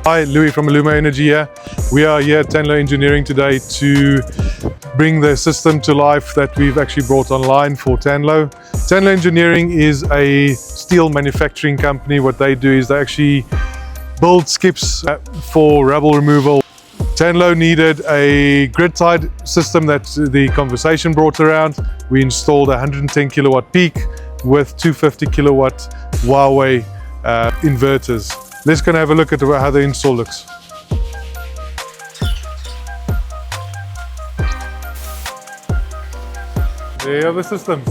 Hi, Louis from Alumo Energy here. We are here at Tanlo Engineering today to bring the system to life that we've actually brought online for Tanlo. Tanlo Engineering is a steel manufacturing company. What they do is they actually build skips for rubble removal. Tanlo needed a grid-tied system that the conversation brought around. We installed a 110 kilowatt peak with 250 kilowatt Huawei inverters. Let's go and have a look at how the install looks. There are the systems.